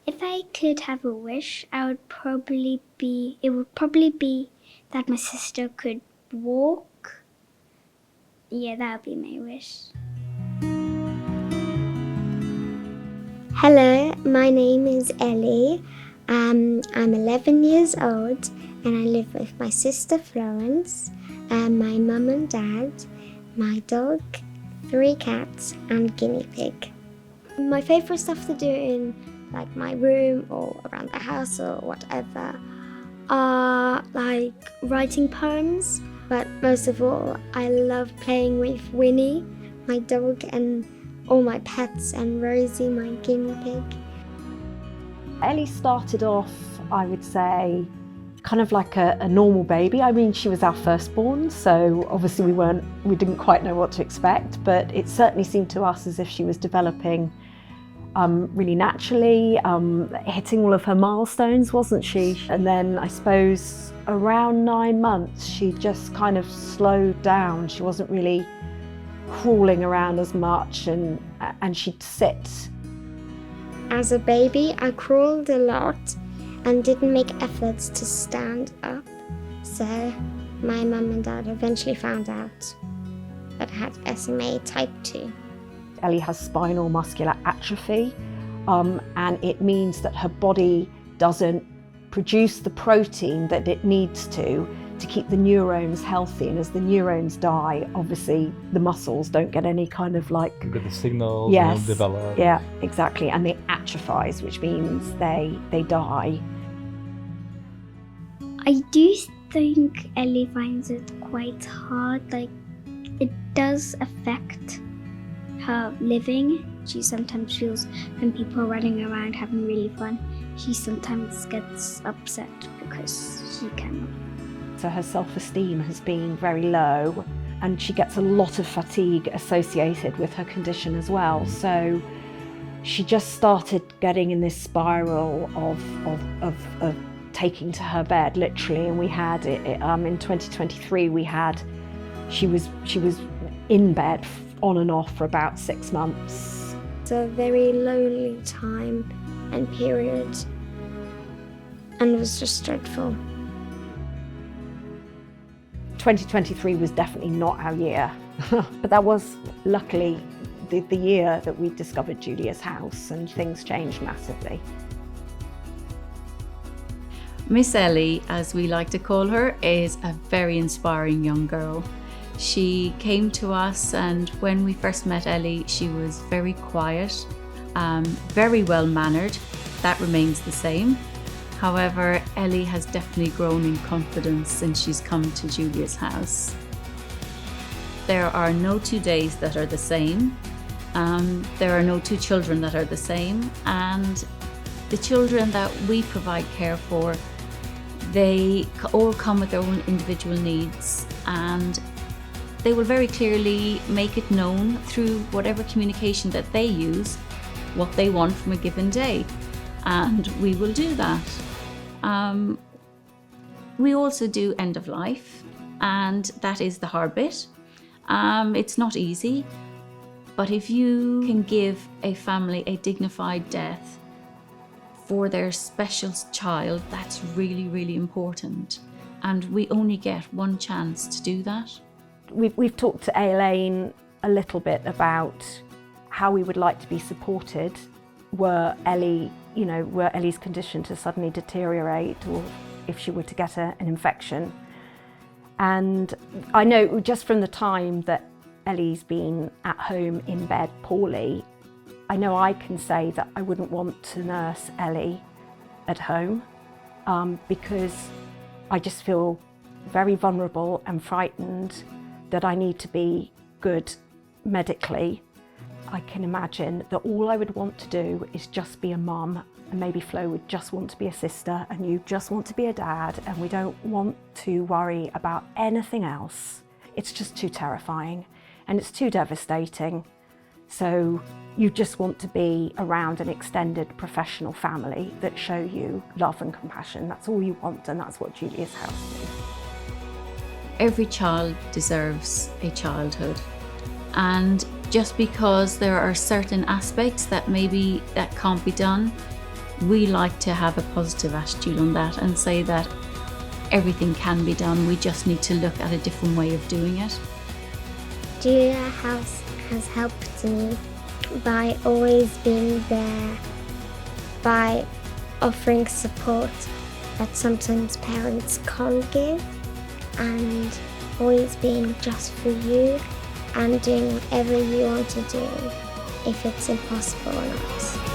If I could have a wish, it would probably be that my sister could walk. Yeah, that would be my wish. Hello, my name is Ellie. I'm 11 years old and I live with my sister Florence, my mum and dad, my dog, 3 cats and guinea pig. My favourite stuff to do in like my room or around the house or whatever are like writing poems, but most of all I love playing with Winnie, my dog, and all my pets, and Rosie, my guinea pig. Ellie started off, I would say, kind of like a normal baby. I mean, she was our firstborn, so obviously we didn't quite know what to expect, but it certainly seemed to us as if she was developing really naturally, hitting all of her milestones, wasn't she? And then I suppose around 9 months, she just kind of slowed down. She wasn't really crawling around as much, and she'd sit. As a baby, I crawled a lot and didn't make efforts to stand up. So my mum and dad eventually found out that I had SMA type 2. Ellie has spinal muscular atrophy, and it means that her body doesn't produce the protein that it needs to keep the neurons healthy, and as the neurons die, obviously the muscles don't get any kind of like... You get the signals, yes, and develop. Yeah, exactly, and they atrophize, which means they die. I do think Ellie finds it quite hard, like it does affect her living. She sometimes feels when people are running around having really fun, she sometimes gets upset because she cannot. So her self-esteem has been very low, and she gets a lot of fatigue associated with her condition as well. So she just started getting in this spiral of taking to her bed, literally. And we had in 2023 she was in bed on and off for about 6 months. It's a very lonely time and period, and it was just dreadful. 2023 was definitely not our year, but that was luckily the year that we discovered Julia's house, and things changed massively. Miss Ellie, as we like to call her, is a very inspiring young girl. She came to us, and when we first met Ellie, she was very quiet, very well mannered. That remains the same. However, Ellie has definitely grown in confidence since she's come to Julia's house. There are no 2 days that are the same. There are no 2 children that are the same. And the children that we provide care for, they all come with their own individual needs, and they will very clearly make it known through whatever communication that they use, what they want from a given day. And we will do that. We also do end of life, and that is the hard bit. It's not easy, but if you can give a family a dignified death for their special child, that's really, really important. And we only get one chance to do that. We've talked to Elaine a little bit about how we would like to be supported were Ellie's condition to suddenly deteriorate, or if she were to get an infection. And I know just from the time that Ellie's been at home in bed poorly, I know I can say that I wouldn't want to nurse Ellie at home, because I just feel very vulnerable and frightened that I need to be good medically. I can imagine that all I would want to do is just be a mum, and maybe Flo would just want to be a sister, and you just want to be a dad, and we don't want to worry about anything else. It's just too terrifying, and it's too devastating. So you just want to be around an extended professional family that show you love and compassion. That's all you want, and that's what Julia's house did. Every child deserves a childhood, and just because there are certain aspects that maybe that can't be done, we like to have a positive attitude on that and say that everything can be done. We just need to look at a different way of doing it. Julia has helped me by always being there, by offering support that sometimes parents can't give, and always being just for you and doing whatever you want to do, if it's impossible or not.